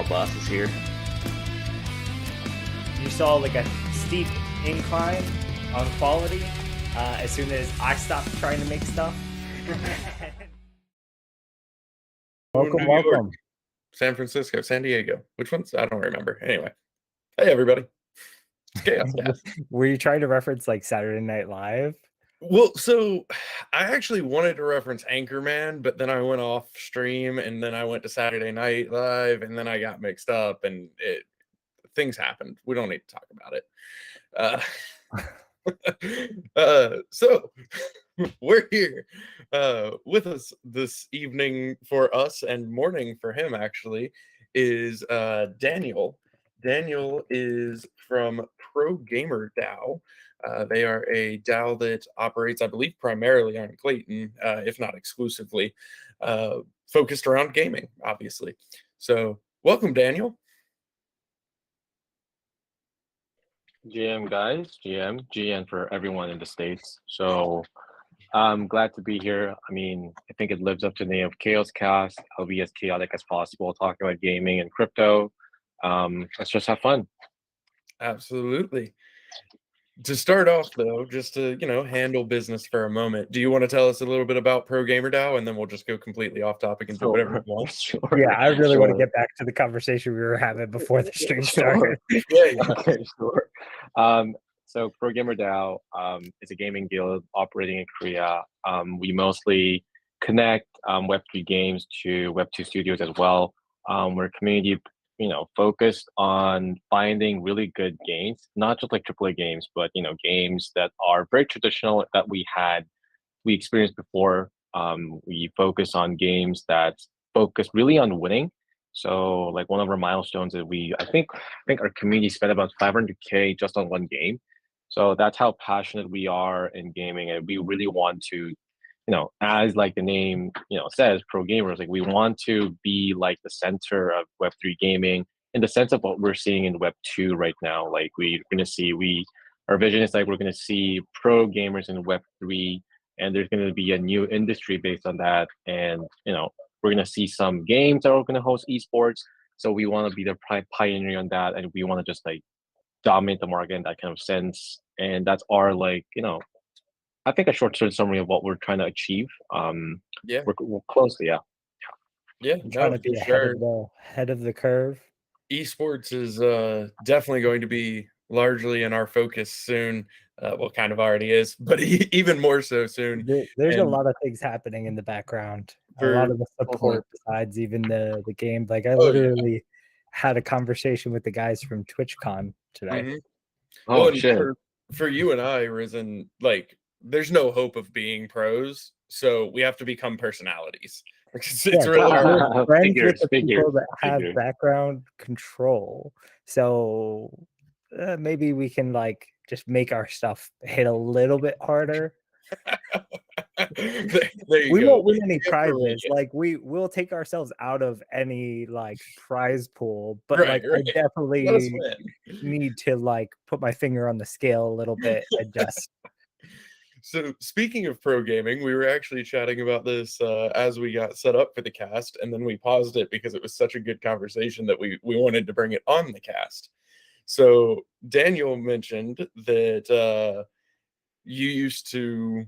all bosses here. You saw like a steep incline on quality as soon as I stopped trying to make stuff. Welcome, welcome. San Francisco, San Diego. Which ones? I don't remember. Anyway. Hey, everybody. It's Chaos Cast. Were you trying to reference like Saturday Night Live? Well, so I actually wanted to reference Anchorman, but then I went off stream and then I went to Saturday Night Live and then I got mixed up and things happened. We don't need to talk about it. So we're here with us this evening for us and morning for him actually is Daniel. Daniel is from Pro Gamer DAO. They are a DAO that operates, I believe, primarily on Clayton, if not exclusively, focused around gaming, obviously. So welcome, Daniel. GM guys, GM for everyone in the States. So I'm glad to be here. I mean, I think it lives up to the name of Chaos Cast. I'll be as chaotic as possible, talking about gaming and crypto. Let's just have fun. Absolutely. To start off, though, just to, handle business for a moment, do you want to tell us a little bit about Pro Gamer DAO, and then we'll just go completely off topic and do whatever we want? Sure. Yeah, I really want to get back to the conversation we were having before the stream started. Yeah. Okay, sure. So Pro Gamer DAO is a gaming guild operating in Korea. We mostly connect Web3 games to Web2 studios as well. We're a community focused on finding really good games, not just like AAA games, but games that are very traditional that we experienced before. We focus on games that focus really on winning. So like one of our milestones is I think our community spent about 500K just on one game. So that's how passionate we are in gaming, and we really want to, as like the name, says, pro gamers, like we want to be like the center of Web3 gaming in the sense of what we're seeing in Web2 right now. Like our vision is like we're going to see pro gamers in Web3, and there's going to be a new industry based on that. And, we're going to see some games that are going to host esports. So we want to be the pioneer on that, and we want to just like dominate the market in that kind of sense. And that's our I think a short summary of what we're trying to achieve. Yeah, we're close. Yeah. I'm trying to be ahead of the curve. Esports is definitely going to be largely in our focus soon. Well, kind of already is, but even more so soon. There's a lot of things happening in the background. A lot of the support besides even the game. Like I literally had a conversation with the guys from TwitchCon today. Mm-hmm. Oh, shit. For you and I, Risen, like there's no hope of being pros, so we have to become personalities. It's really hard. Friends with the people that have background control. So maybe we can like just make our stuff hit a little bit harder. We won't win any prizes. Like we'll take ourselves out of any like prize pool, but I definitely need to like put my finger on the scale a little bit and just. So speaking of pro gaming, we were actually chatting about this as we got set up for the cast, and then we paused it because it was such a good conversation that we wanted to bring it on the cast. So Daniel mentioned that you used to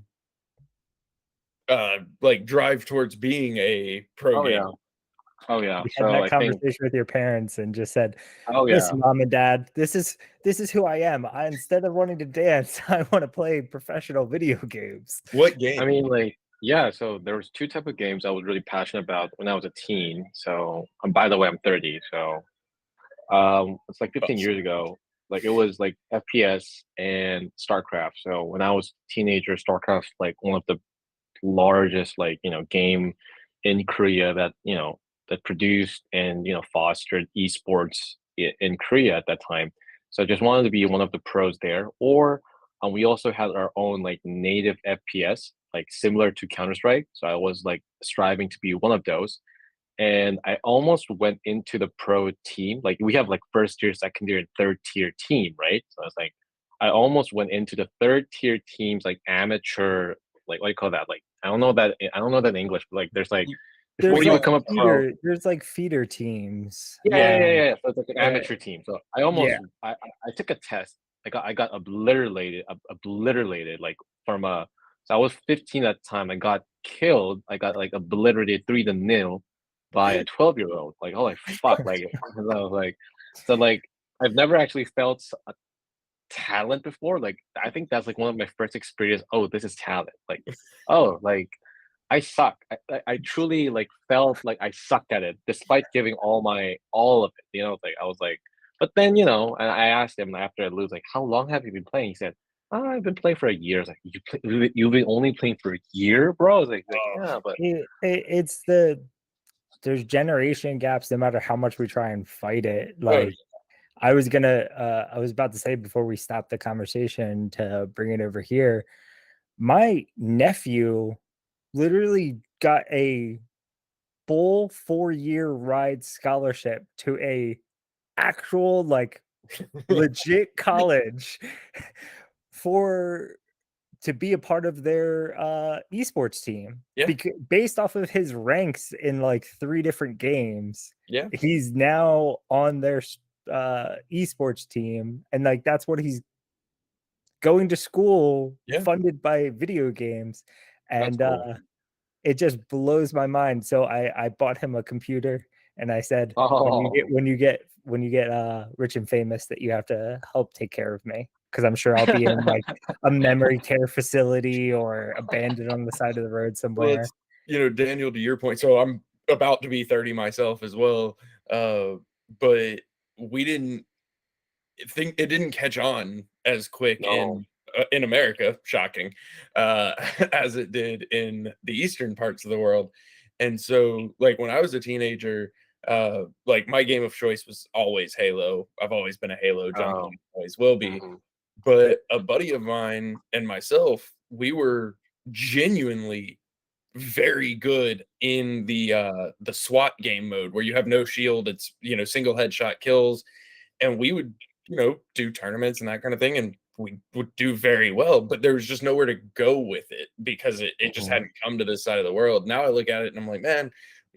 like drive towards being a pro gamer. Oh yeah. You had that conversation with your parents and just said, "Oh yeah, listen, mom and dad, this is who I am. Instead of wanting to dance, I want to play professional video games." What game? I mean, so there was two type of games I was really passionate about when I was a teen. So, by the way, I'm 30. So, it's like 15 years ago. Like it was like FPS and StarCraft. So when I was a teenager, StarCraft like one of the largest game in Korea that that produced and fostered esports in Korea at that time. So I just wanted to be one of the pros there. Or we also had our own like native FPS, like similar to Counter-Strike. So I was like striving to be one of those. And I almost went into the pro team. Like we have like first tier, second tier, and third tier team, right? So I was like, I almost went into the third tier teams, like amateur, like what do you call that? Like I don't know that in English, but like there's like There's when you like become a pro. there's like feeder teams. Yeah. So it's like an uh, amateur team. So I almost I took a test. I got obliterated like from a. So I was 15 at the time. I got killed. I got like obliterated 3-0 by a 12-year-old. Like holy fuck! Like I was like, so like I've never actually felt a talent before. Like I think that's like one of my first experience. Oh, this is talent. Like oh like I suck. I truly like felt like I sucked at it, despite giving all of it. Like I was like, but then and I asked him after I lose, like, how long have you been playing? He said, oh, I've been playing for a year. I was like, you've been only playing for a year, bro? I was like yeah, but it's there's generation gaps no matter how much we try and fight it. Like I was about to say before we stopped the conversation to bring it over here, my nephew literally got a full 4-year ride scholarship to a actual like legit college to be a part of their esports team. Based off of his ranks in like 3 different games. Yeah, he's now on their esports team, and like that's what he's going to school funded by video games. And cool. It just blows my mind. So I bought him a computer, and I said, Oh. when you get rich and famous, that you have to help take care of me, because I'm sure I'll be in like a memory care facility or abandoned on the side of the road somewhere. Well, Daniel, to your point, so I'm about to be 30 myself as well, but we didn't think it didn't catch on as quick in America, shocking, as it did in the eastern parts of the world. And so like when I was a teenager, like my game of choice was always Halo. I've always been a Halo junkie, always will be. But a buddy of mine and myself, we were genuinely very good in the SWAT game mode where you have no shield. It's single headshot kills, and we would do tournaments and that kind of thing, and we would do very well, but there was just nowhere to go with it because it just hadn't come to this side of the world. Now I look at it and I'm like, man,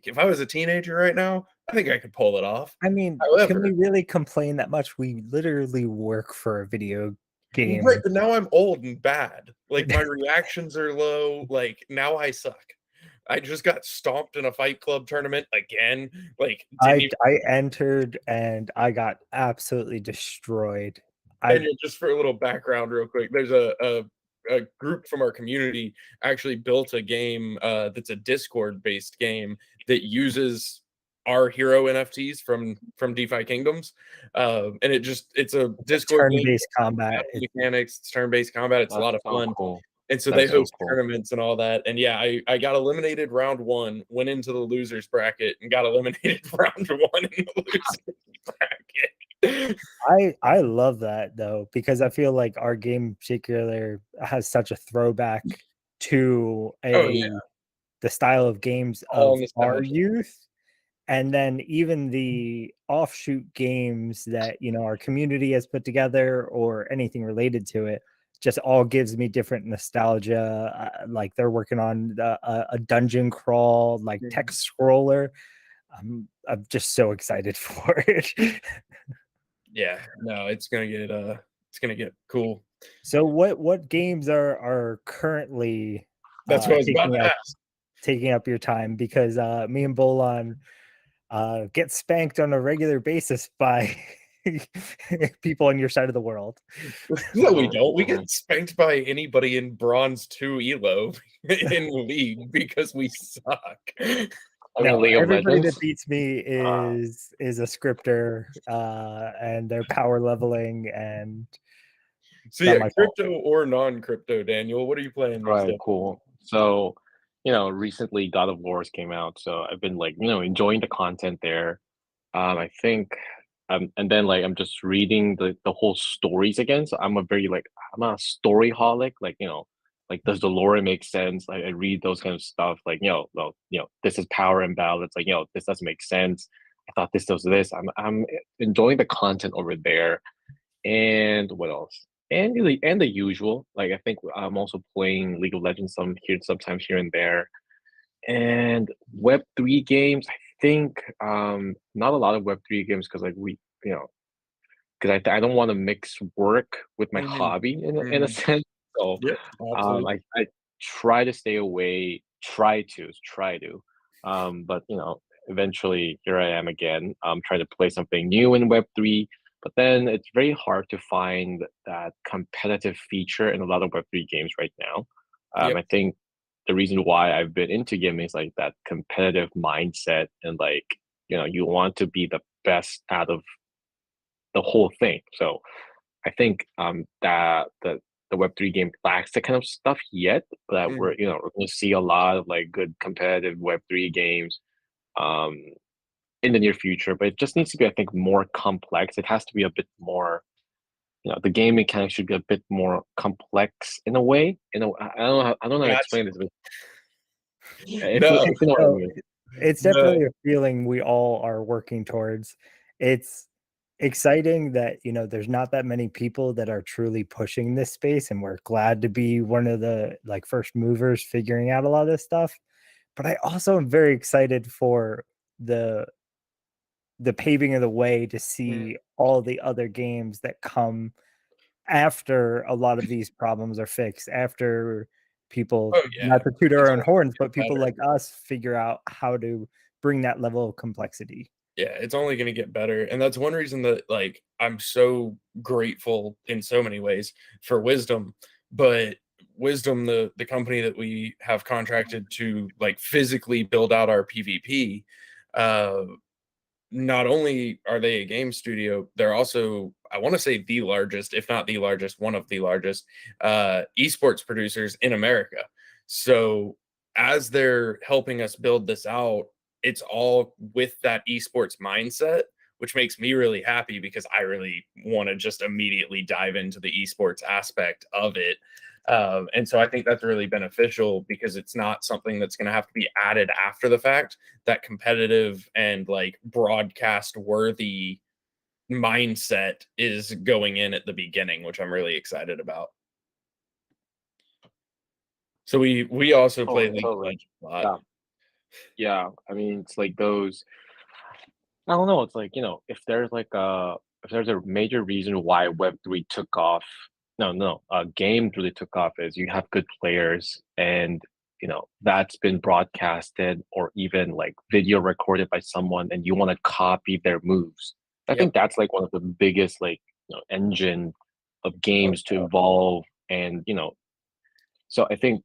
if I was a teenager right now, I think I could pull it off. I mean, can we really complain that much? We literally work for a video game. Right, but now I'm old and bad. Like my reactions are low. Like now I suck. I just got stomped in a Fight Club tournament again. Like I entered and I got absolutely destroyed. And just for a little background real quick, there's a group from our community actually built a game that's a Discord based game that uses our hero NFTs from DeFi Kingdoms, and it's a Discord turn-based combat mechanics. It's turn-based combat. It's a lot of fun. Cool. And so they host tournaments and all that. And yeah, I got eliminated round 1, went into the losers bracket, and got eliminated round 1 in the losers bracket. I love that though, because I feel like our game in particular has such a throwback to the style of games of our youth. And then even the offshoot games that our community has put together or anything related to it just all gives me different nostalgia. Like they're working on a dungeon crawl, like text scroller. I'm just so excited for it. Yeah, no, it's gonna get cool. So what games are currently that's what I was about to ask. Taking up your time? Because me and Bolan get spanked on a regular basis by people on your side of the world. No, we don't. We get spanked by anybody in Bronze 2 Elo in League because we suck. No, everybody that beats me is a scripter, and they're power leveling. And so yeah, crypto or non-crypto, Daniel, what are you playing? Right, cool. So recently God of Wars came out, so I've been like enjoying the content there. I think and then like I'm just reading the whole stories again. So I'm a story holic. Like like does the lore make sense? I read those kind of stuff. Like this is power imbalance. Like this doesn't make sense. I thought this was this. I'm enjoying the content over there. And what else? And the usual. Like I think I'm also playing League of Legends sometimes here and there. And Web3 games, I think not a lot of Web3 games because like because I don't want to mix work with my hobby in a sense. So Yep, absolutely. I try to stay away, try to. But eventually here I am again, trying to play something new in Web3. But then it's very hard to find that competitive feature in a lot of Web3 games right now. Yep. I think the reason why I've been into gaming is like that competitive mindset and like, you want to be the best out of the whole thing. So I think that the Web3 game lacks that kind of stuff yet, but we're going to see a lot of like good competitive Web3 games um in the near future. But it just needs to be, I think, more complex. It has to be a bit more, the game mechanics should be a bit more complex in a way. I don't know how to Gotcha. explain this, but No, if you know what I mean. It's definitely a feeling we all are working towards. It's exciting that, there's not that many people that are truly pushing this space, and we're glad to be one of the like first movers figuring out a lot of this stuff. But I also am very excited for the paving of the way to see all the other games that come after a lot of these problems are fixed, after people, oh yeah, not to toot our it's own only horns, gonna but get people better. like us figure out how to bring that level of complexity. Yeah, it's only going to get better. And that's one reason that like I'm so grateful in so many ways for Wisdom, but Wisdom, the company that we have contracted to like physically build out our PvP, uh not only are they a game studio, they're also, I want to say, the largest, if not the largest, one of the largest esports producers in America. So as they're helping us build this out, it's all with that esports mindset, which makes me really happy because I really want to just immediately dive into the esports aspect of it. And so I think that's really beneficial because it's not something that's going to have to be added after the fact. That competitive and like broadcast worthy mindset is going in at the beginning, which I'm really excited about. So we also play Oh, League of totally. Legends a lot. Yeah. Yeah. I mean, it's like those. I don't know. It's like, if there's a major reason why Web3 took off, no, games really took off is you have good players and, that's been broadcasted or even like video recorded by someone and you want to copy their moves. I Yep. think that's like one of the biggest, like, engine of Oh, games to evolve and, so I think,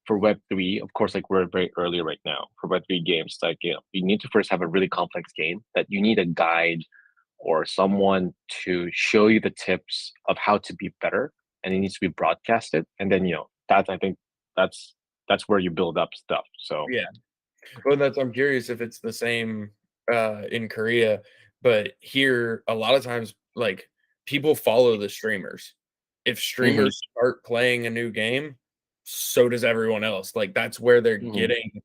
for Web3, of course, like we're very early right now for Web3 games, like, you need to first have a really complex game that you need a guide or someone to show you the tips of how to be better, and it needs to be broadcasted. And then, I think that's that's where you build up stuff. So yeah. Well, that's, I'm curious if it's the same in Korea, but here a lot of times like people follow the streamers. If Mhm, streamers start playing a new game, so does everyone else. Like that's where they're mhm, getting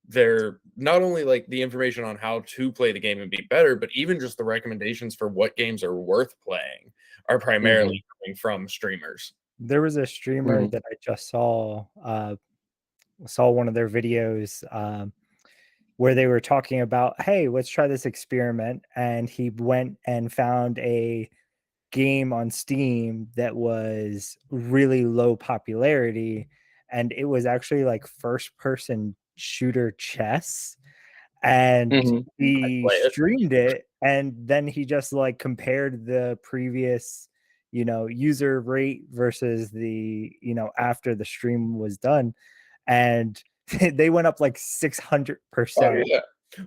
their, not only like the information on how to play the game and be better, but even just the recommendations for what games are worth playing are mhm, primarily coming from streamers. There was a streamer mhm, that I just saw one of their videos, where they were talking about, hey, let's try this experiment, and he went and found a game on Steam that was really low popularity, and it was actually like first person shooter chess, and mhm, I he play it. streamed it, and then he just like compared the previous, user rate versus the, after the stream was done, and they went up like Oh 600% yeah.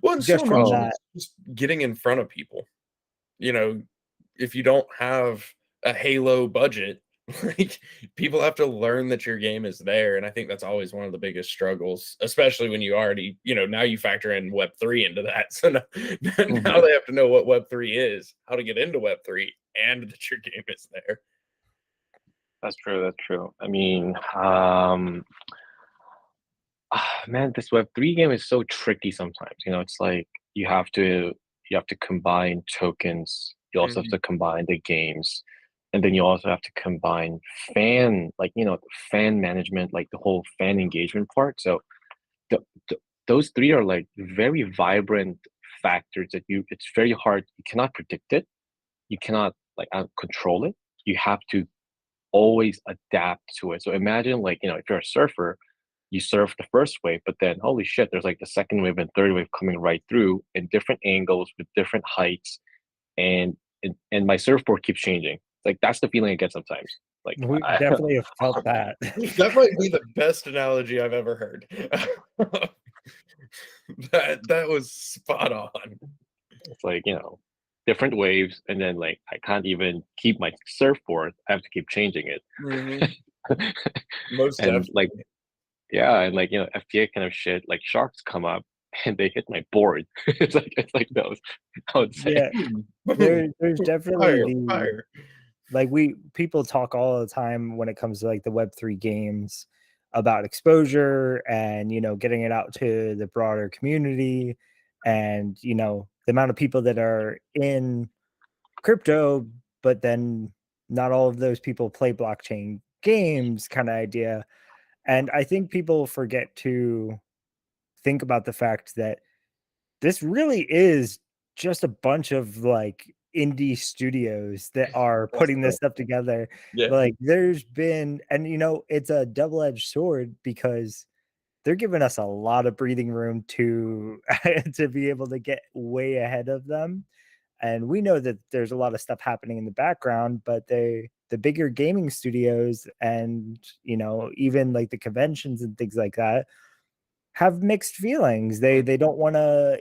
Well, and so just much from of oh, that. it's just getting in front of people. You know, if you don't have a Halo budget, like people have to learn that your game is there. And I think that's always one of the biggest struggles, especially when you already, now you factor in Web3 into that. So now, now mhm. they have to know what Web3 is, how to get into Web3, and that your game is there. That's true. That's true. I mean, man, this Web3 game is so tricky sometimes. It's like you have to combine tokens. You also have Mhm. to combine the games, and then you also have to combine fan, like fan management, like the whole fan engagement part. So the the, those three are like very vibrant factors that it's very hard. You cannot predict it. You cannot like control it. You have to always adapt to it. So imagine like, if you're a surfer, you surf the first wave, but then holy shit, there's like the second wave and third wave coming right through in different angles with different heights, and my surfboard keeps changing. Like that's the feeling I get sometimes. Like we definitely have felt that. That might be the best analogy I've ever heard. that was spot on. It's like, different waves, and then like I can't even keep my surfboard. I have to keep changing it. Most and definitely. like and like FPA kind of shit, like sharks come up and they hit my board. it's like those, I would say. Yeah, there's definitely fire. Like people talk all the time when it comes to like the Web3 games about exposure and getting it out to the broader community, and the amount of people that are in crypto, but then not all of those people play blockchain games kind of idea. And I think people forget to think about the fact that this really is just a bunch of like indie studios that are putting this stuff together. Like there's been, and it's a double-edged sword because they're giving us a lot of breathing room to to be able to get way ahead of them. And we know that there's a lot of stuff happening in the background, but the bigger gaming studios and even like the conventions and things like that have mixed feelings. They don't want to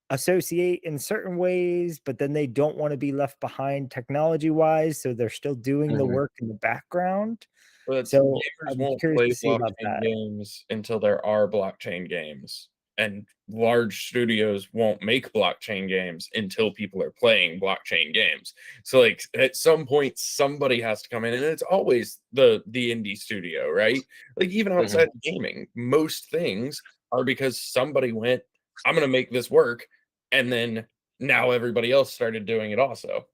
associate in certain ways, but then they don't want to be left behind technology wise, so they're still doing the work in the background. But so gamers I'm won't curious play to see about blockchain that. games until there are blockchain games, and large studios won't make blockchain games until people are playing blockchain games. So like at some point somebody has to come in, and it's always the indie studio, right? Like even outside of gaming, most things are because somebody went, I'm gonna make this work, and then now everybody else started doing it also.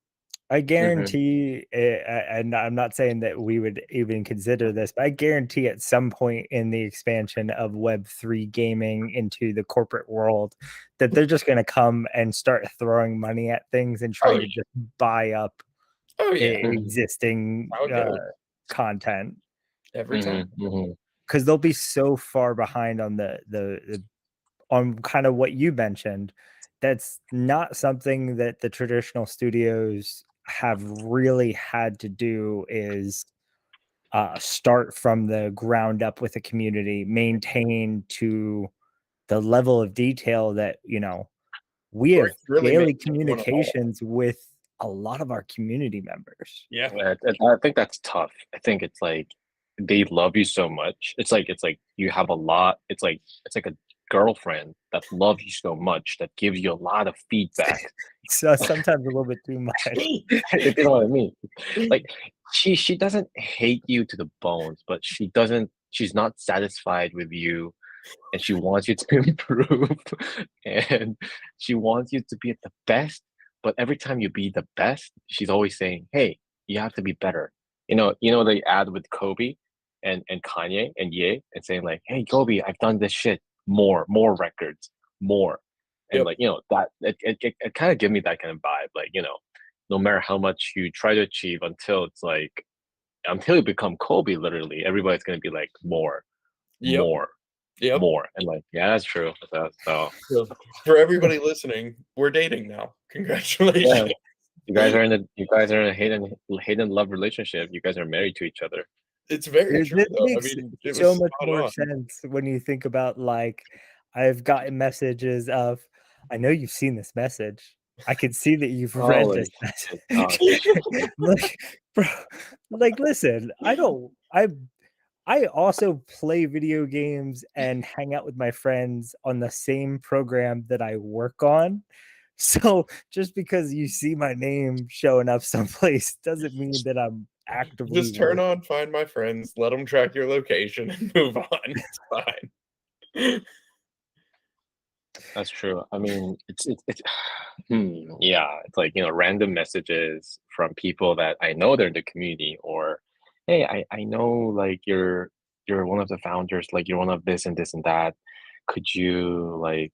I guarantee, and I'm not saying that we would even consider this, but I guarantee at some point in the expansion of Web3 gaming into the corporate world that they're just going to come and start throwing money at things and try to just buy up existing content every time. Because they'll be so far behind on the on kind of what you mentioned. That's not something that the traditional studios have really had to do, is start from the ground up with a community, maintain to the level of detail that we have daily communications with a lot of our community members. Yeah, I think that's tough. I think it's like they love you so much. It's like you have a lot. It's like a girlfriend that loves you so much that gives you a lot of feedback. So sometimes a little bit too much. You know what I mean? Like she doesn't hate you to the bones, but she's not satisfied with you, and she wants you to improve, and she wants you to be at the best. But every time you be the best, she's always saying, hey, you have to be better. You know the ad with Kobe and Kanye and Ye, and saying like, hey Kobe, I've done this shit, more records, more. And like that it kind of give me that kind of vibe, like no matter how much you try to achieve, until you become Kobe, literally everybody's gonna be like more, more, and like that's true. So for everybody listening, we're dating now. Congratulations. You guys are in a hate and love relationship. You guys are married to each other. It's very true, It though. makes so much more sense when you think about, like, I've gotten messages of, I know you've seen this message. I can see that you've read this message. Like, bro, like, listen, I also play video games and hang out with my friends on the same program that I work on. So just because you see my name showing up someplace doesn't mean that I'm actively just turn on Find My Friends, let them track your location, and move on. It's fine. That's true. I mean, it's yeah, it's like random messages from people that I know they're in the community, or hey, I know like you're one of the founders, like you're one of this and this and that. could you like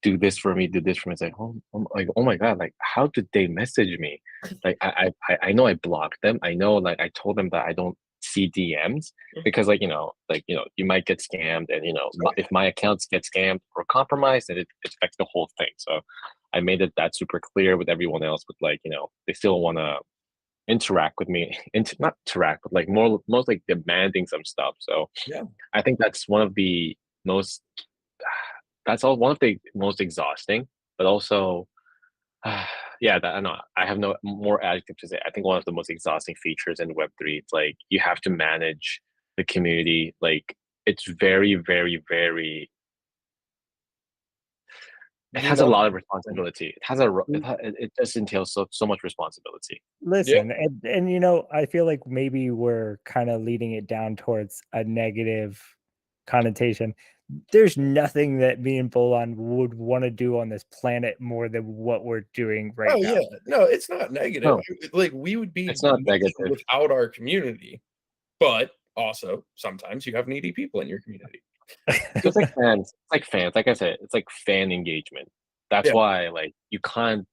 do this for me, do this for me? It's like, oh my God, like how did they message me? Like I know I blocked them. I know like I told them that I don't see DMs because like you might get scammed, and if my accounts get scammed or compromised, then it affects the whole thing. So I made it that super clear with everyone else, but like they still want to interact with me, not interact, but like most like demanding some stuff. So yeah, I think that's one of the most one of the most exhausting, but also yeah, that I know I have no more adjective to say. I think one of the most exhausting features in Web3, it's like you have to manage the community. Like it's very, very, very. It has a lot of responsibility. It has it just entails so much responsibility. Listen, and I feel like maybe we're kind of leading it down towards a negative connotation. There's nothing that me and Bolon would want to do on this planet more than what we're doing right now. Yeah, no, it's not negative. No. Like we would be It's not negative without our community, but also sometimes you have needy people in your community. It's like fans. It's like fans. Like I said, it's like fan engagement. That's why like you can't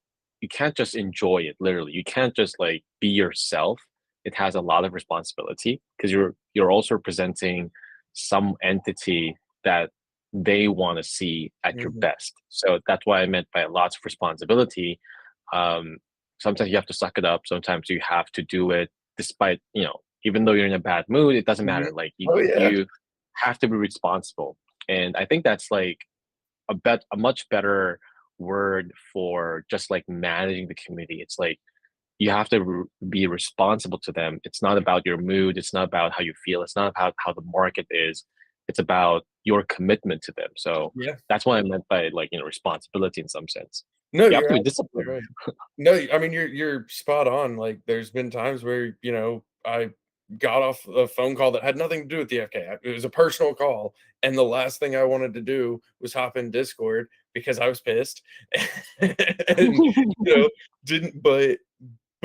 just enjoy it. Literally, you can't just like be yourself. It has a lot of responsibility because you're also representing some entity that they want to see at your best. So that's why I meant by lots of responsibility. Sometimes you have to suck it up. Sometimes you have to do it despite even though you're in a bad mood. It doesn't matter. Like you have to be responsible, and I think that's like a much better word for just like managing the community. It's like you have to be responsible to them. It's not about your mood. It's not about how you feel. It's not about how the market is. It's about your commitment to them. So that's what I meant by like responsibility in some sense. No, you have to be disciplined. No, I mean you're spot on. Like there's been times where I got off a phone call that had nothing to do with the FK. It was a personal call, and the last thing I wanted to do was hop in Discord because I was pissed, and didn't. But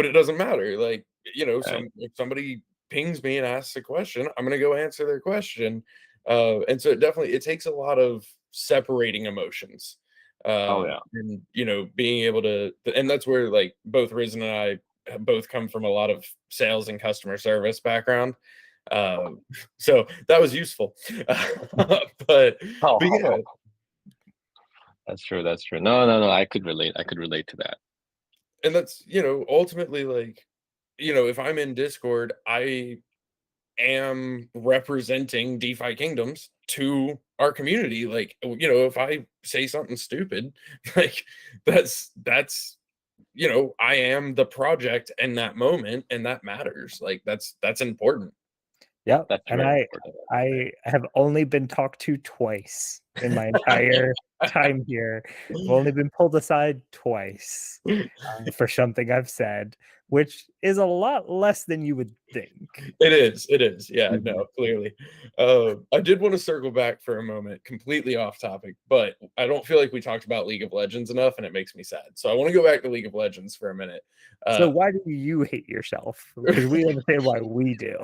it doesn't matter. Like if somebody pings me and asks a question, I'm gonna go answer their question. And so it takes a lot of separating emotions. And being able to, and that's where like both Risen and I both come from a lot of sales and customer service background. So that was useful. but yeah. That's true. No, I could relate to that. And that's ultimately like if I'm in Discord, I am representing DeFi Kingdoms to our community. Like if I say something stupid, like that's I am the project in that moment, and that matters. Like that's important. Yeah, and I have only been talked to twice in my entire time here. I've only been pulled aside twice for something I've said, which is a lot less than you would think. It is. Yeah, no, clearly. I did want to circle back for a moment, completely off topic, but I don't feel like we talked about League of Legends enough, and it makes me sad. So I want to go back to League of Legends for a minute. So why do you hate yourself? Because we understand why we do.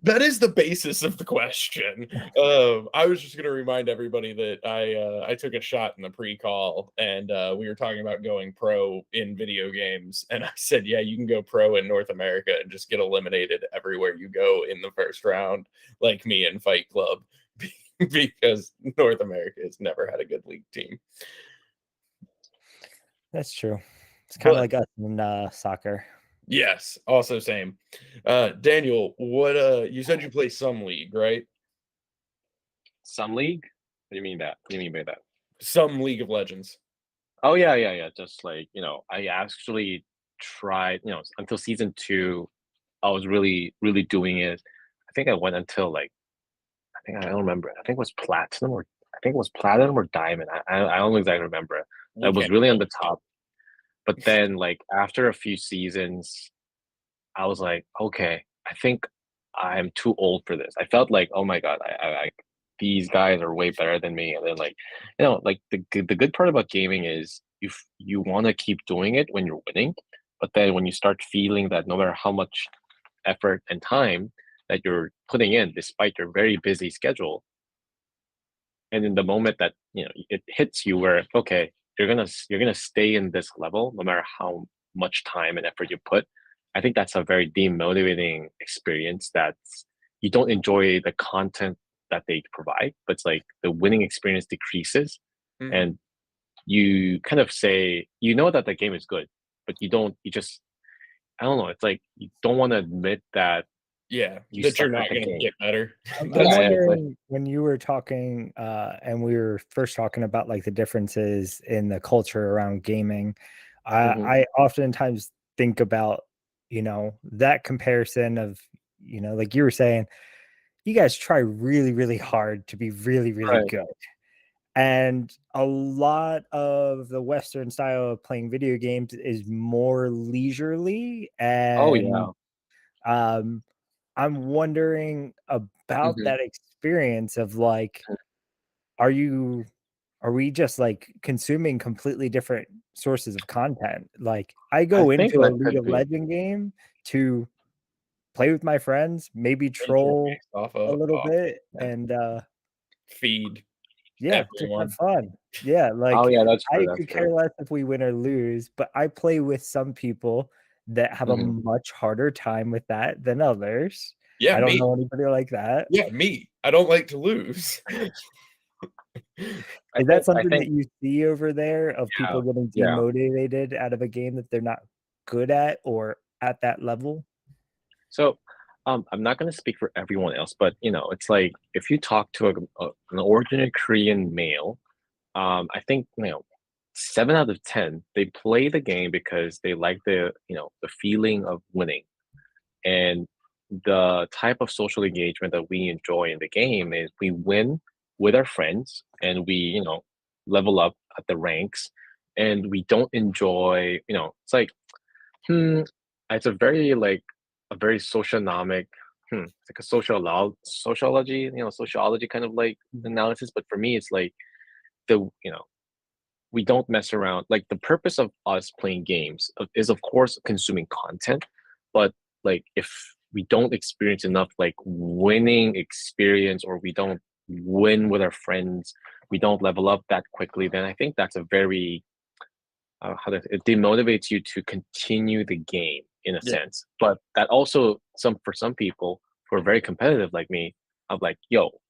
That is the basis of the question. I was just going to remind everybody that I took a shot in the pre-call, and we were talking about going pro in video games, and I said, yeah, you can go pro in North America and just get eliminated everywhere you go in the first round, like me in Fight Club, because North America has never had a good league team. That's true. It's kind of like us in soccer. Yes, also same. Daniel, what you said you play some league, right? Some league? What do you mean by that? Some League of Legends. Oh yeah. Just like, I actually tried, until season 2, I was really, really doing it. I think I went until like I don't remember. I think it was platinum or diamond. I don't exactly remember. I was really on the top. But then like after a few seasons, I was like, okay, I think I'm too old for this. I felt like, oh my God, I these guys are way better than me. And then like, like the good part about gaming is you want to keep doing it when you're winning, but then when you start feeling that no matter how much effort and time that you're putting in despite your very busy schedule. And in the moment that it hits you, where okay, you're gonna stay in this level no matter how much time and effort you put. I think that's a very demotivating experience. That's you don't enjoy the content that they provide, but it's like the winning experience decreases, and you kind of say that the game is good, but you don't. You just I don't know. It's like you don't want to admit that you that suck you're at not the going to game. get better. I'm Yeah, it's like wondering when you were talking, and we were first talking about like the differences in the culture around gaming. I oftentimes think about, that comparison of, like you were saying, you guys try really, really hard to be really, really right. good. And a lot of the Western style of playing video games is more leisurely. Oh yeah. And I'm wondering about Mhm. that experience of like, are we just like consuming completely different sources of content? Like I I go think into a that League could of be. Legend game to play with my friends, maybe Make your troll face off a of little bit, Yeah. and feed yeah, just have everyone. fun. Yeah, Oh like yeah, that's true. I That's could care true. less if we win or lose, but I play with some people that have a Mhm. much harder time with that than others. Yeah, I don't me. know anybody like that. Yeah, me. I don't like to lose. Is that I something that think you see over there of yeah, people getting yeah. demotivated out of a game that they're not good at or at that level? So, I'm not gonna speak for everyone else, but it's like if you talk to an ordinary Korean male, I think 7 out of 10 they play the game because they like the feeling of winning, and the type of social engagement that we enjoy in the game is we win with our friends and we level up at the ranks, and we don't enjoy it's like Hmm, it's a very socionomic, it's like a sociology kind of like analysis. But for me, it's like the we don't mess around. Like the purpose of us playing games is of course consuming content, but like if we don't experience enough like winning experience, or we don't win with our friends, we don't level up that quickly, then I think that's a very it demotivates you to continue the game in a Yeah. sense. But that also for some people who are very competitive like me, I'm like, yo,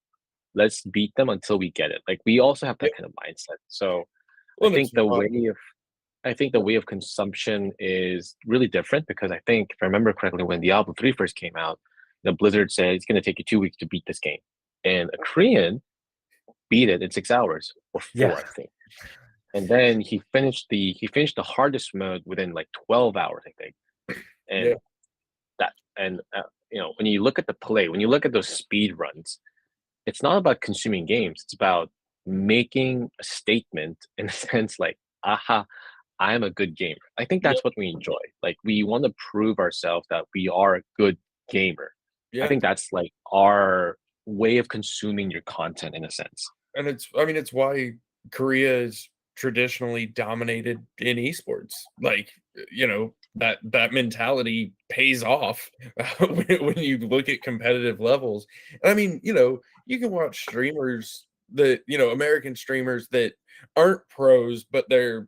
let's beat them until we get it. Like we also have that Yep. kind of mindset. So I Well, it's think the fun. way of I think the way of consumption is really different, because I think if I remember correctly, when Diablo 3 first came out, Blizzard said it's gonna take you 2 weeks to beat this game. And a Korean beat it in 6 hours or Yeah. 4, I think. And then he finished the hardest mode within like 12 hours, I think. Yeah. And that and when you look at when you look at those speed runs, it's not about consuming games. It's about making a statement in a sense like, aha, I am a good gamer. I think Yeah. that's what we enjoy. Like we want to prove ourselves that we are a good gamer. I Yeah. think that's like our way of consuming your content in a sense. And it's why Korea is traditionally dominated in esports. Like, that mentality pays off when you look at competitive levels. And I mean, you can watch streamers American streamers that aren't pros, but they're,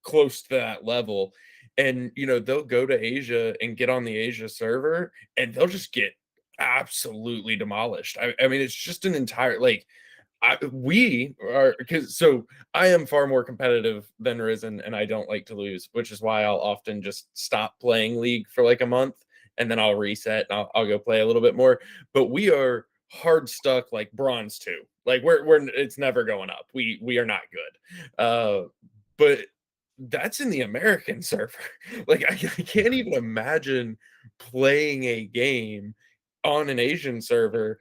close to that level. And, they'll go to Asia and get on the Asia server and they'll just get absolutely demolished. I mean, it's just an entire like we are because so I am far more competitive than Risen, and I don't like to lose, which is why I'll often just stop playing League for like a month and then I'll reset and I'll go play a little bit more. But we are hard stuck like bronze 2. Like we're it's never going up. We are not good. But that's in the American server. Like I can't even imagine playing a game on an Asian server.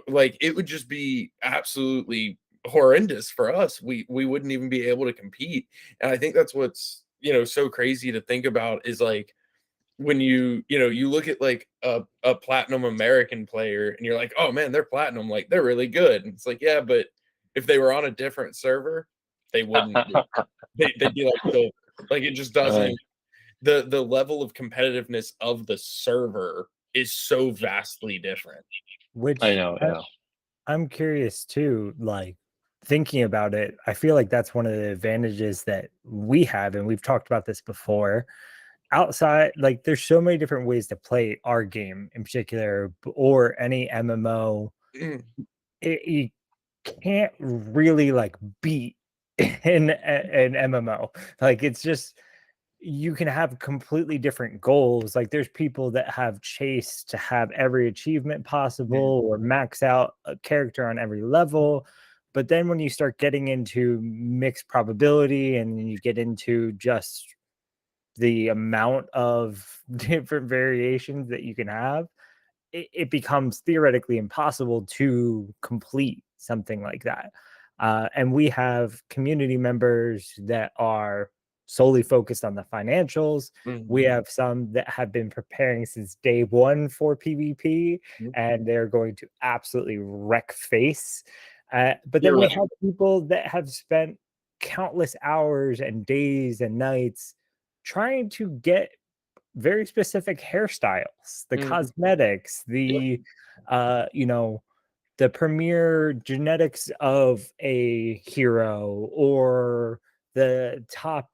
Like it would just be absolutely horrendous for us. We wouldn't even be able to compete. And I think that's what's so crazy to think about is like when you look at like a platinum American player and you're like, oh man, they're platinum, like they're really good. And it's like, yeah, but if they were on a different server, they wouldn't be. They'd be like the like it just Right. doesn't the level of competitiveness of the server is so vastly different. Which I know, yeah. I'm curious too, like thinking about it, I feel like that's one of the advantages that we have, and we've talked about this before. Outside, like there's so many different ways to play our game in particular, or any MMO. You can't really like beat in an MMO. Like it's just, you can have completely different goals. Like there's people that have chase to have every achievement possible or max out a character on every level. But then when you start getting into mixed probability and you get into just the amount of different variations that you can have, it becomes theoretically impossible to complete something like that. And we have community members that are solely focused on the financials. We have some that have been preparing since day one for PvP, and they're going to absolutely wreck face. But then we have people that have spent countless hours and days and nights trying to get very specific hairstyles, the cosmetics, the you know, the premier genetics of a hero, or the top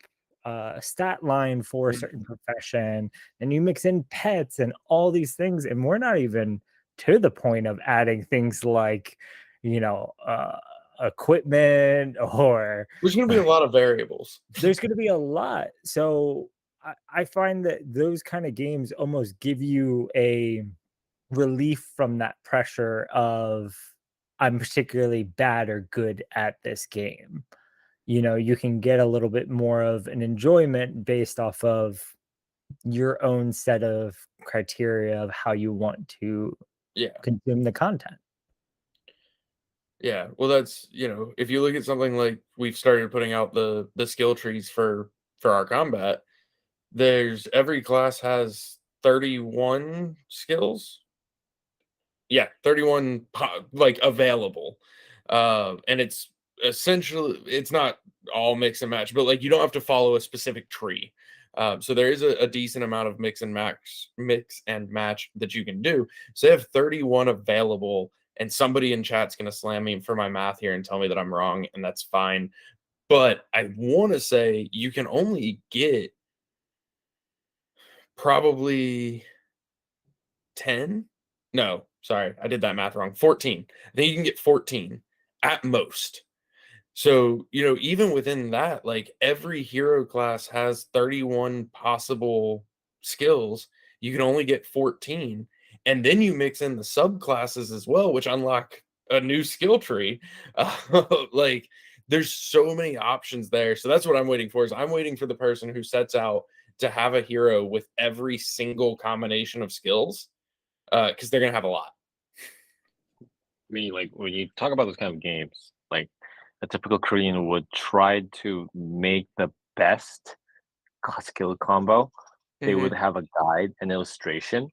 stat line for a certain profession, and you mix in pets and all these things, and we're not even to the point of adding things like, you know, equipment, or there's going to be a lot of variables. There's going to be a lot. So I find that those kind of games almost give you a relief from that pressure of, I'm particularly bad or good at this game. You know, you can get a little bit more of an enjoyment based off of your own set of criteria of how you want to consume the content. Yeah, well, that's, you know, if you look at something like we've started putting out the skill trees for our combat, there's every class has 31 skills. Yeah, 31 like available. And it's essentially, it's not all mix and match, but like you don't have to follow a specific tree. So there is a decent amount of mix and match that you can do. So they have 31 available, and somebody in chat's going to slam me for my math here and tell me that I'm wrong, and that's fine. But I want to say you can only get probably 10. No, sorry, I did that math wrong. 14. I think you can get 14 at most. So, you know, even within that, like every hero class has 31 possible skills. You can only get 14. And then you mix in the subclasses as well, which unlock a new skill tree. Like there's so many options there. So that's what I'm waiting for, is I'm waiting for the person who sets out to have a hero with every single combination of skills, because they're going to have a lot. I mean, like when you talk about those kind of games, like a typical Korean would try to make the best skill combo. They would have a guide, an illustration,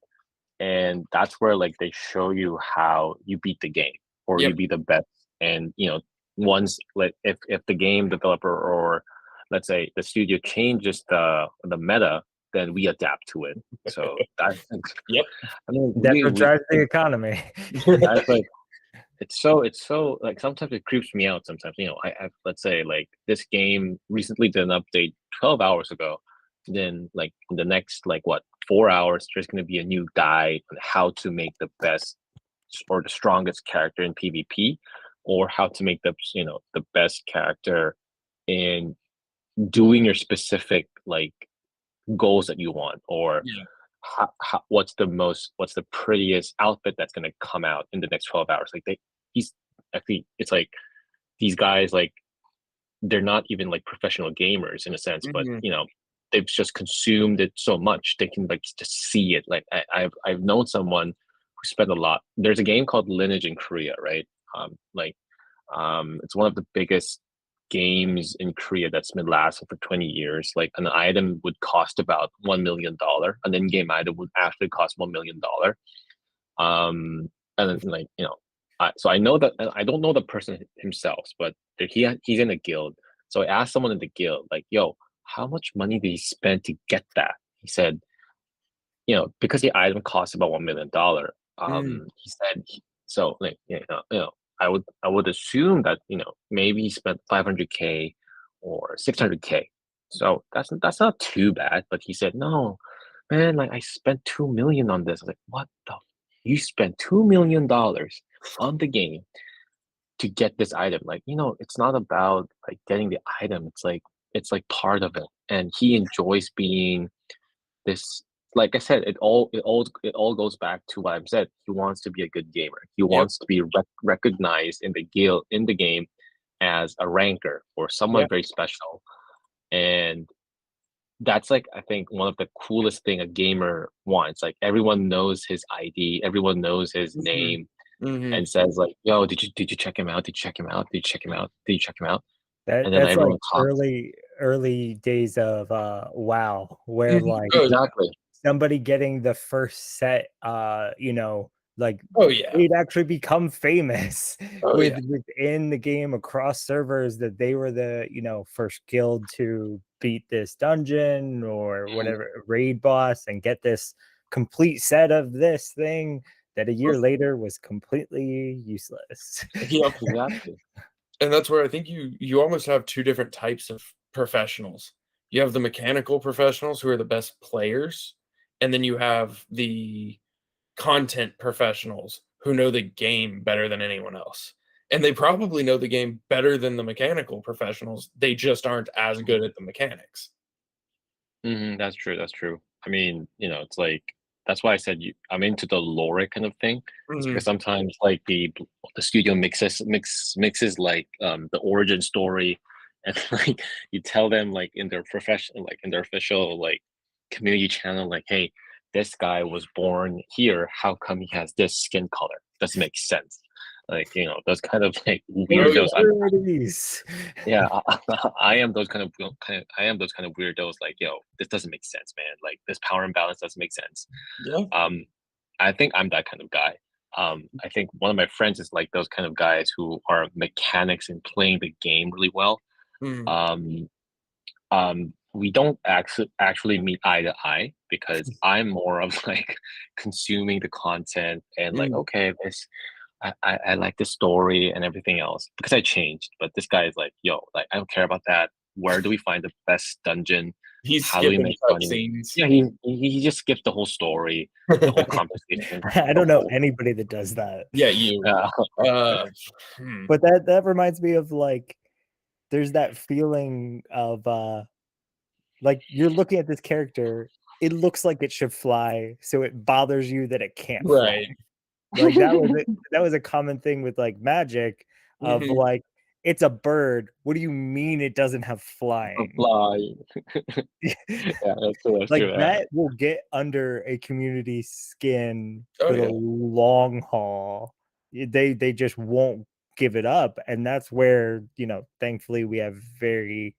and that's where like they show you how you beat the game, or you be the best. And you know, once like if the game developer, or let's say the studio, changes the meta, then we adapt to it. So that's I mean, that's what drives the economy. That's like, it's so like sometimes it creeps me out. Sometimes, you know, I let's say like this game recently did an update 12 hours ago. Then like in the next like 4 hours, there's going to be a new guide on how to make the best or the strongest character in PvP, or how to make the, you know, the best character in doing your specific like goals that you want, or what's the prettiest outfit that's going to come out in the next 12 hours. Like he's actually, it's like these guys, like they're not even like professional gamers in a sense, but you know, they've just consumed it so much they can like just see it. Like I've known someone who spent a lot. There's a game called Lineage in Korea, right? It's one of the biggest games in Korea that's been lasting for 20 years. Like an item would cost about $1 million. An in-game item would actually cost $1 million. And then like, you know, so I know that, I don't know the person himself, but he's in a guild. So I asked someone in the guild, like, yo, how much money did he spend to get that? He said because the item costs about $1 million, he said, so like, I would assume that, maybe he spent 500K or 600K. So that's not too bad. But he said, no, man, like I spent 2 million on this. I was like, what the? You spent $2 million on the game to get this item. Like, it's not about like getting the item. It's like part of it. And he enjoys being this. Like I said, it all goes back to what I've said. He wants to be a good gamer. He wants to be recognized in the game as a ranker or someone very special. And that's like, I think, one of the coolest thing a gamer wants. Like everyone knows his ID, everyone knows his name, and says like, "Yo, did you check him out? Did you check him out? Did you check him out? Did you check him out?" And then that's like early days of WoW, where like exactly somebody getting the first set, like they'd actually become famous within the game across servers, that they were the first guild to beat this dungeon or whatever raid boss and get this complete set of this thing that a year later was completely useless. Yep, exactly. And that's where I think you almost have two different types of professionals. You have the mechanical professionals who are the best players, and then you have the content professionals who know the game better than anyone else. And they probably know the game better than the mechanical professionals. They just aren't as good at the mechanics. That's true. I mean, it's like, that's why I said I'm into the lore kind of thing. Because sometimes like the studio mixes like the origin story, and like you tell them like in their official like community channel, like, hey, this guy was born here. How come he has this skin color? Doesn't make sense. Like, those kind of like weirdos. I am those kind of weirdos. Like, yo, this doesn't make sense, man. Like, this power imbalance doesn't make sense. Yeah. I think I'm that kind of guy. I think one of my friends is like those kind of guys who are mechanics in playing the game really well. We don't actually meet eye to eye, because I'm more of like consuming the content and like, okay, this I like the story and everything else, because I changed. But this guy is like, yo, like I don't care about that. Where do we find the best dungeon? He's How do we skipping make money? scenes. Yeah, he just skips the whole story, the whole conversation. I don't know anybody that does that. Yeah, you. But that reminds me of like, there's that feeling of like you're looking at this character, it looks like it should fly, so it bothers you that it can't fly. Like that was a common thing with like Magic, of like, it's a bird. What do you mean it doesn't have flying? That's like true, that will get under a community skin for the long haul. They just won't give it up, and that's where thankfully we have very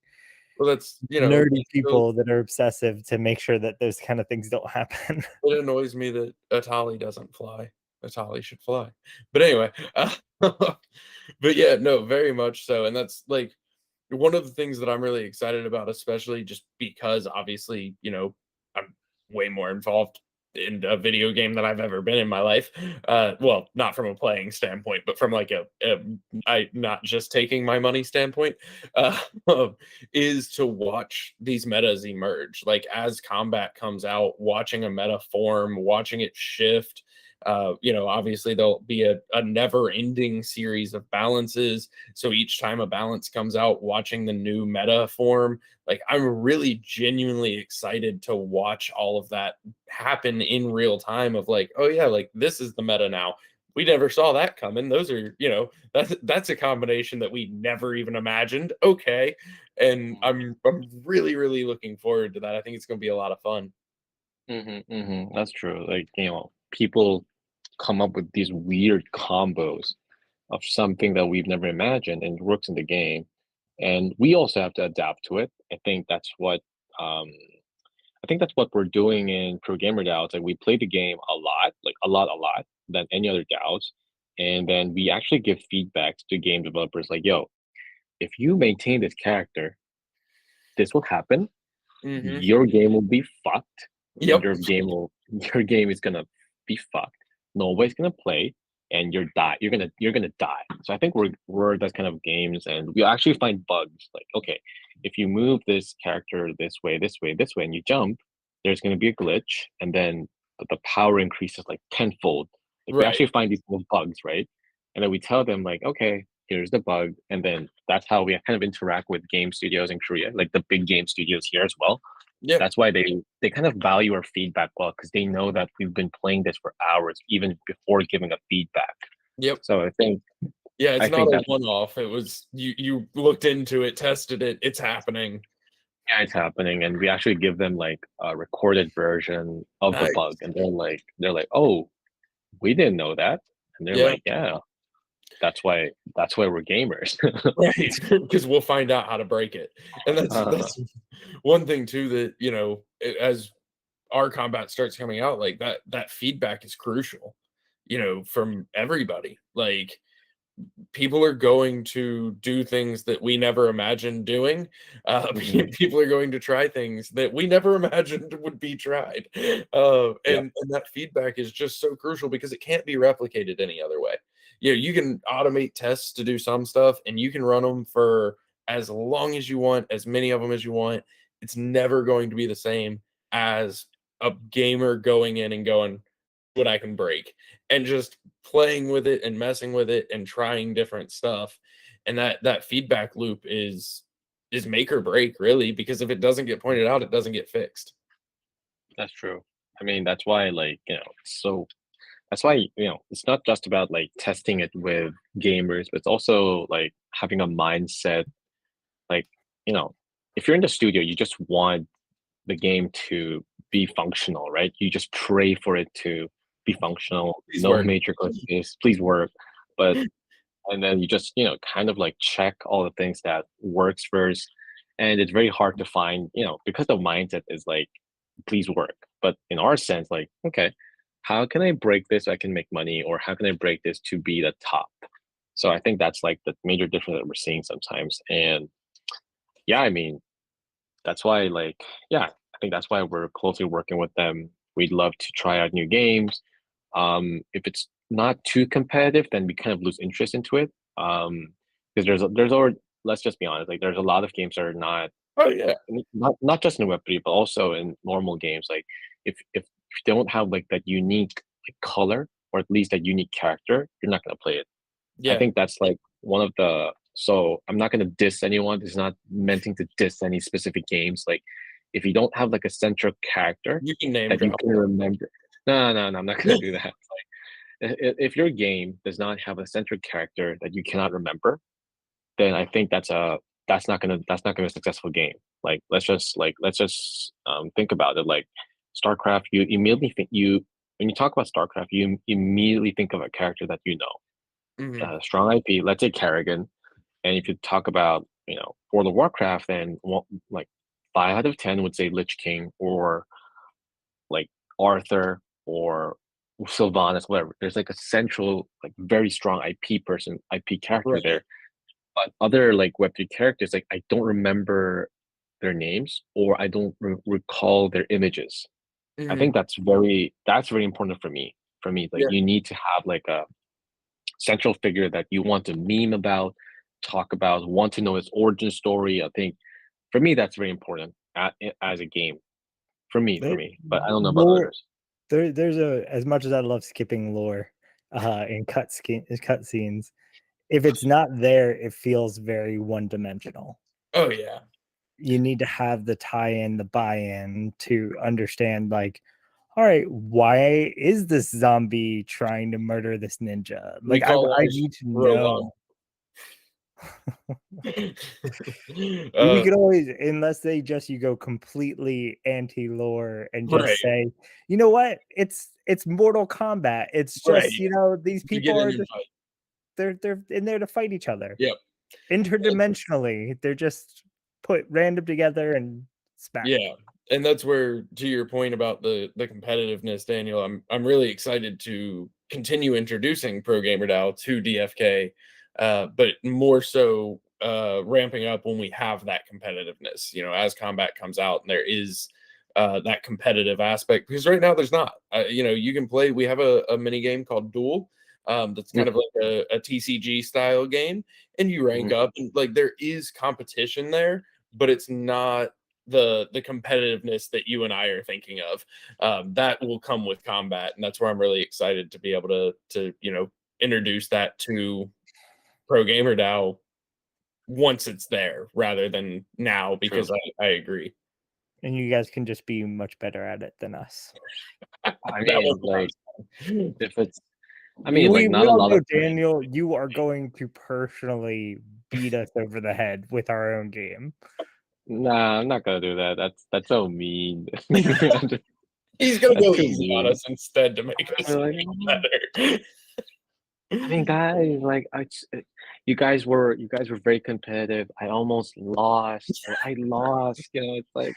that's nerdy people that are obsessive to make sure that those kind of things don't happen. It annoys me that Atali doesn't fly. Atali should fly. But anyway, but yeah, no, very much so. And that's like one of the things that I'm really excited about, especially just because obviously, I'm way more involved in a video game than I've ever been in my life. Well, not from a playing standpoint, but from like I not just taking my money standpoint, is to watch these metas emerge. Like as combat comes out, watching a meta form, watching it shift. Obviously there'll be a never-ending series of balances. So each time a balance comes out, watching the new meta form, like I'm really genuinely excited to watch all of that happen in real time. Of like, oh yeah, like this is the meta now. We never saw that coming. Those are, that's a combination that we never even imagined. Okay, and I'm really, really looking forward to that. I think it's going to be a lot of fun. That's true. Like, people come up with these weird combos of something that we've never imagined, and it works in the game. And we also have to adapt to it. I think that's what we're doing in Pro Gamer DAO. It's like we play the game a lot, like a lot than any other DAOs. And then we actually give feedback to game developers like, yo, if you maintain this character, this will happen. Your game will be fucked. Yep. Your game will your game is gonna be fucked. Nobody's gonna play, and you're gonna die. So I think we're that kind of games, and we actually find bugs. Like, okay, if you move this character this way, this way, this way, and you jump, there's gonna be a glitch, and then the power increases like tenfold. Like, we actually find these little bugs, right? And then we tell them like, okay, here's the bug, and then that's how we kind of interact with game studios in Korea, like the big game studios here as well. Yeah. That's why they kind of value our feedback well, because they know that we've been playing this for hours even before giving a feedback. Yep. So I think it's not a one-off. It was you looked into it, tested it, it's happening. Yeah, it's happening, and we actually give them like a recorded version of the bug, and they're like, oh, we didn't know that, and they're like, yeah, that's why we're gamers. Right, because we'll find out how to break it. And that's one thing too, that, you know, as our combat starts coming out, like that feedback is crucial, you know, from everybody. Like, people are going to do things that we never imagined doing. People are going to try things that we never imagined would be tried. And that feedback is just so crucial, because it can't be replicated any other way. You know, you can automate tests to do some stuff, and you can run them for as long as you want, as many of them as you want. It's never going to be the same as a gamer going in and going, what I can break, and just playing with it and messing with it and trying different stuff. And that feedback loop is make or break, really, because if it doesn't get pointed out, it doesn't get fixed. That's true. I mean, that's why, like, you know, that's why, you know, it's not just about like testing it with gamers, but it's also like having a mindset. Like, you know, if you're in the studio, you just want the game to be functional, right? You just pray for it to be functional. Please no work. major glitches, please work. But and then you just, you know, kind of like check all the things that works first. And it's very hard to find, you know, because the mindset is like, please work. But in our sense, like, okay, how can I break this so I can make money, or how can I break this to be the top? So I think that's like the major difference that we're seeing sometimes. And yeah, I mean, that's why, like, yeah, I think that's why we're closely working with them. We'd love to try out new games. If it's not too competitive, then we kind of lose interest into it. Because there's already, let's just be honest, like, there's a lot of games that are not, not just in Web3, but also in normal games. Like, if you don't have like that unique like color, or at least that unique character, you're not gonna play it. I think that's like one of the. So I'm not gonna diss anyone. This is not meant to diss any specific games. Like, if you don't have like a central character You can name that you drop. can remember. No, I'm not gonna do that. Like, if your game does not have a central character that you cannot remember, then I think that's not gonna be a successful game. Like, let's just think about it. Like, StarCraft, you immediately think when you talk about StarCraft, you immediately think of a character that you know. Strong IP. Let's say Kerrigan. And if you talk about, you know, World of Warcraft, then like 5 out of 10 would say Lich King, or like Arthur, or Sylvanas, whatever. There's like a central, like, very strong IP character there. But other like Web3 characters, like, I don't remember their names, or I don't recall their images. I think that's very important for me. Like, you need to have like a central figure that you want to meme about, talk about, want to know its origin story. I think for me that's very important as a game. For me, but I don't know about others. There's as much as I love skipping lore in cut scenes, if it's not there, it feels very one-dimensional. Oh yeah. You need to have the tie-in, the buy-in to understand, like, all right, why is this zombie trying to murder this ninja? Like, I need to know. We could always, unless you go completely anti-lore and just say, you know what, it's Mortal Kombat. It's just, you know, these people are just, they're in there to fight each other. Yep. Interdimensionally, they're just put random together and smack. Yeah. And that's where, to your point about the competitiveness, Daniel, I'm really excited to continue introducing Pro Gamer DAO to DFK, but more so ramping up when we have that competitiveness. You know, as combat comes out and there is that competitive aspect, because right now there's not. You know, you can play. We have a mini game called Duel. That's kind of like a TCG style game, and you rank up, and like there is competition there, but it's not the competitiveness that you and I are thinking of. That will come with combat, and that's where I'm really excited to be able to you know, introduce that to Pro Gamer DAO once it's there, rather than now, because I agree. And you guys can just be much better at it than us. I mean, like, if it's, I we, mean, like, not we a all lot know, of Daniel, you are going to personally beat us over the head with our own game. Nah, I'm not gonna do that. That's so mean. He's gonna go easy on us instead to make us like, better. I mean, guys, like, you guys were very competitive. I almost lost. I lost. You know, it's like.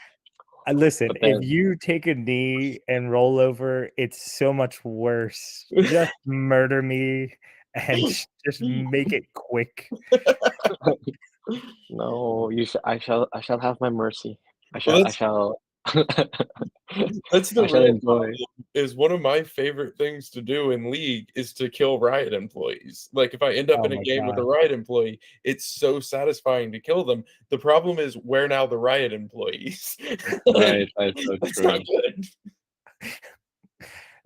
Listen, then, if you take a knee and roll over, it's so much worse. Just murder me and just make it quick. No, I shall have my mercy. I shall. That's the I shall real enjoy. Is one of my favorite things to do in League is to kill Riot employees. Like if I end up in a game with a Riot employee, it's so satisfying to kill them. The problem is we're now the Riot employees. Right, that's so That's true. not good.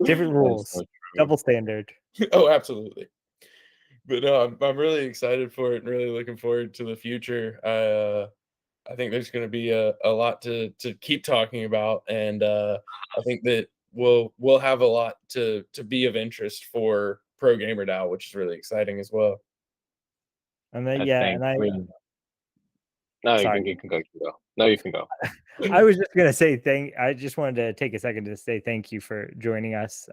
Different rules, so double standard. Oh, absolutely. But no, I'm really excited for it and really looking forward to the future. I think there's going to be a lot to keep talking about, and I think that we'll have a lot to be of interest for Pro Gamer DAO, which is really exciting as well. And then no, you can go. No, you can go. I was just gonna say I just wanted to take a second to say thank you for joining us.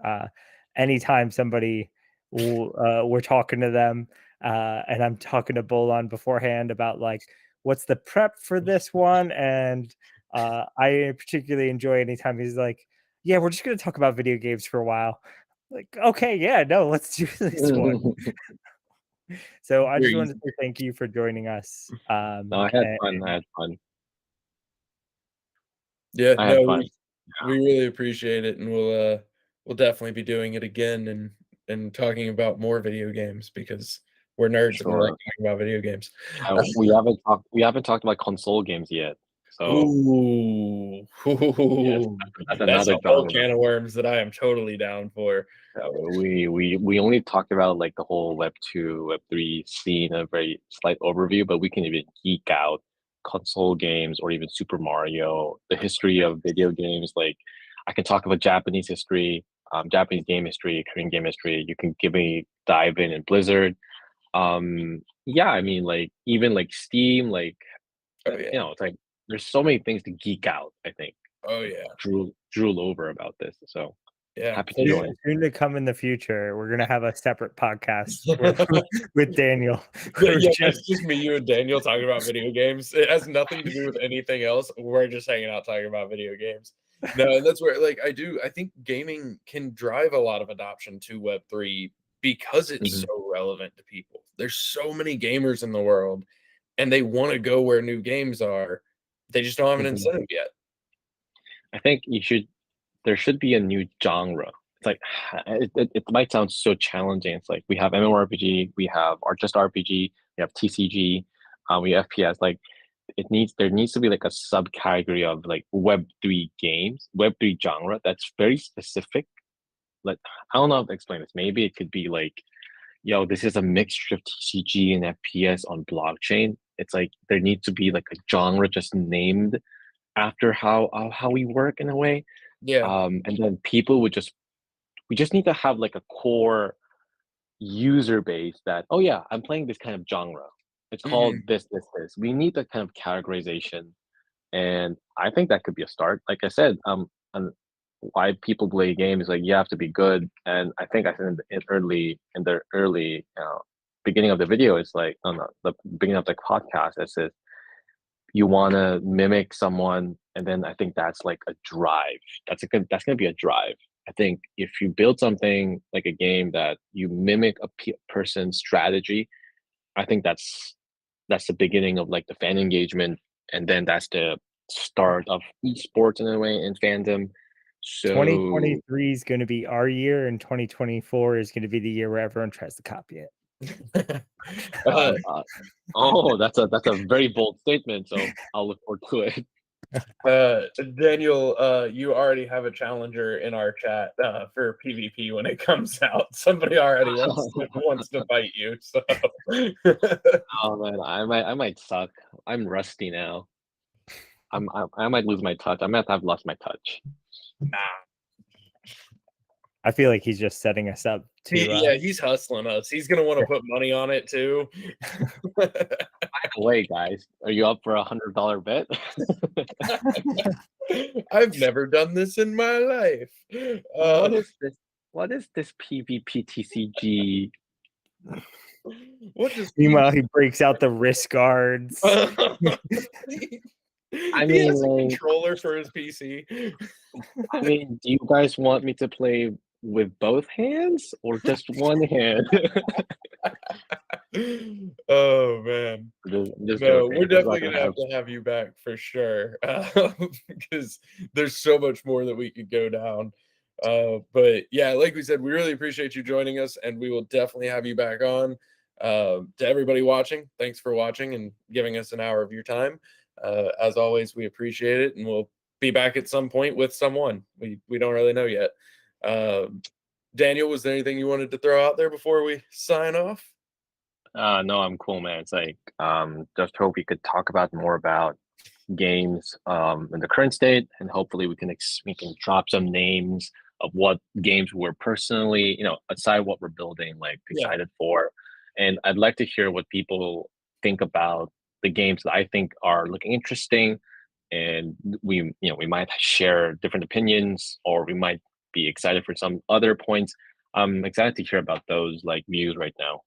Anytime somebody we're talking to them, and I'm talking to Bolon beforehand about like what's the prep for this one, and I particularly enjoy anytime he's like, yeah, we're just gonna talk about video games for a while. Like, okay, yeah, no, let's do this one. So I just wanted to say thank you for joining us. No, I had fun. Yeah, we really appreciate it, and we'll definitely be doing it again and talking about more video games, because we're nerds and we like talking about video games. We haven't talked about console games yet. So ooh, yes, that's a whole can of worms that I am totally down for. We only talked about like the whole Web 2, Web 3 scene, a very slight overview, but we can even geek out console games or even Super Mario, the history of video games. Like I can talk about Japanese history, Japanese game history, Korean game history. You can give me dive in Blizzard. Yeah, I mean, like even like Steam, like you know, it's like there's so many things to geek out. I think. Oh yeah, drool over about this. So yeah, happy to join. Soon to come in the future, we're gonna have a separate podcast with Daniel. Yeah, it's just me, you, and Daniel talking about video games. It has nothing to do with anything else. We're just hanging out talking about video games. No, that's where like I think gaming can drive a lot of adoption to Web3 because it's so relevant to people. There's so many gamers in the world, and they want to go where new games are. They just don't have an incentive yet. I think there should be a new genre. It's like it might sound so challenging. It's like we have MMORPG, we have just RPG, we have TCG, we have FPS. Like there needs to be like a subcategory of like Web3 games, Web3 genre that's very specific. Like I don't know how to explain this. Maybe it could be like, yo, this is a mixture of TCG and FPS on blockchain. It's like there needs to be like a genre just named after how we work in a way. Yeah. And then we just need to have like a core user base that, oh yeah, I'm playing this kind of genre. It's called this. We need that kind of categorization. And I think that could be a start. Like I said, and why people play games, like you have to be good. And I think I said in the early beginning of the video, it's like on the beginning of the podcast, it says you want to mimic someone, and then I think that's like a drive. That's gonna be a drive. I think if you build something like a game that you mimic a person's strategy, I think that's the beginning of like the fan engagement, and then that's the start of esports in a way and fandom. So 2023 is going to be our year, and 2024 is going to be the year where everyone tries to copy it. Oh, that's a very bold statement. So I'll look forward to it. Daniel, you already have a challenger in our chat for PvP when it comes out. Somebody already wants to fight you. So, oh man, I might suck. I'm rusty now. I might lose my touch. I might have lost my touch. Nah. I feel like he's just setting us up to. Yeah, he's hustling us. He's gonna want to put money on it too. By the way, guys, are you up for $100 bet? I've never done this in my life. What is this? What is this PvP TCG? What does Meanwhile, he breaks out the wrist guards. I he mean, has a like, controller for his PC. I mean, do you guys want me to play with both hands or just one hand? Oh man, just no, joking. we're definitely gonna have you back for sure, because there's so much more that we could go down. But yeah, like we said, we really appreciate you joining us, and we will definitely have you back on. To everybody watching, thanks for watching and giving us an hour of your time. As always, we appreciate it, and we'll be back at some point with someone. We don't really know yet. Daniel, was there anything you wanted to throw out there before we sign off? No, I'm cool, man. It's like just hope we could talk about more about games in the current state, and hopefully we can drop some names of what games we're personally, aside what we're building, like excited for. And I'd like to hear what people think about the games that I think are looking interesting, and we might share different opinions, or we might be excited for some other points. I'm excited to hear about those views right now.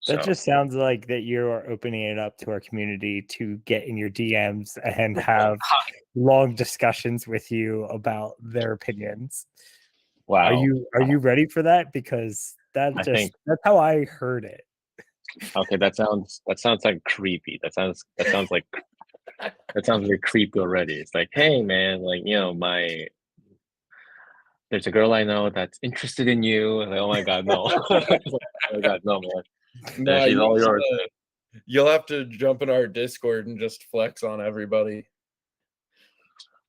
That just sounds like that you are opening it up to our community to get in your DMs and have long discussions with you about their opinions. Wow. Are you ready for that? Because that's how I heard it. Okay, that sounds like creepy. That sounds like very creepy already. It's like, hey man, there's a girl I know that's interested in you. Like, oh my god, no. Oh my god, no, man. No, she's all yours. You'll have to jump in our Discord and just flex on everybody.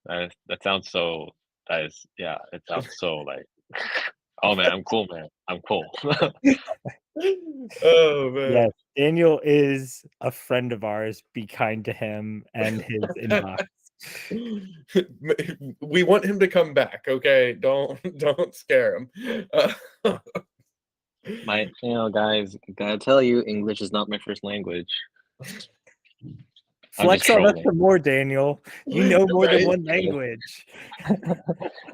That sounds so. It sounds so like. Oh man, I'm cool, man. I'm cool. Oh man. Yes, Daniel is a friend of ours. Be kind to him and his inbox. We want him to come back, okay? Don't scare him. Guys, gotta tell you, English is not my first language. Flex on us some more, Daniel. You know more than one language.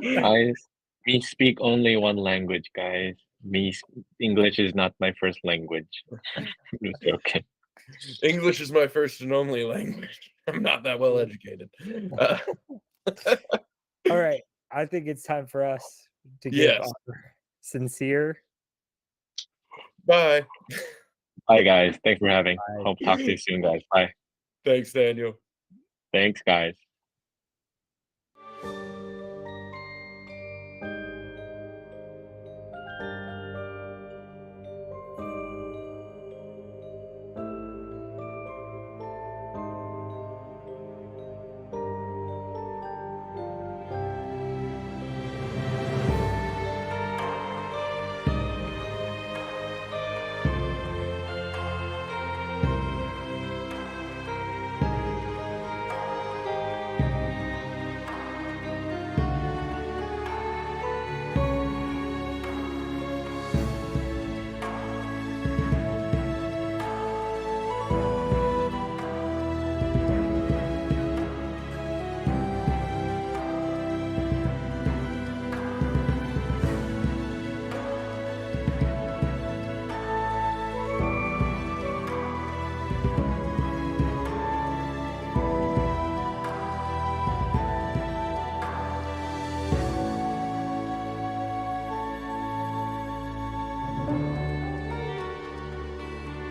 Guys, me speak only one language, guys. English is not my first language. Okay. English is my first and only language. I'm not that well educated. All right. I think it's time for us to give sincere. Bye. Bye, guys. Thanks for having. Bye. Hope to talk to you soon, guys. Bye. Thanks, Daniel. Thanks, guys.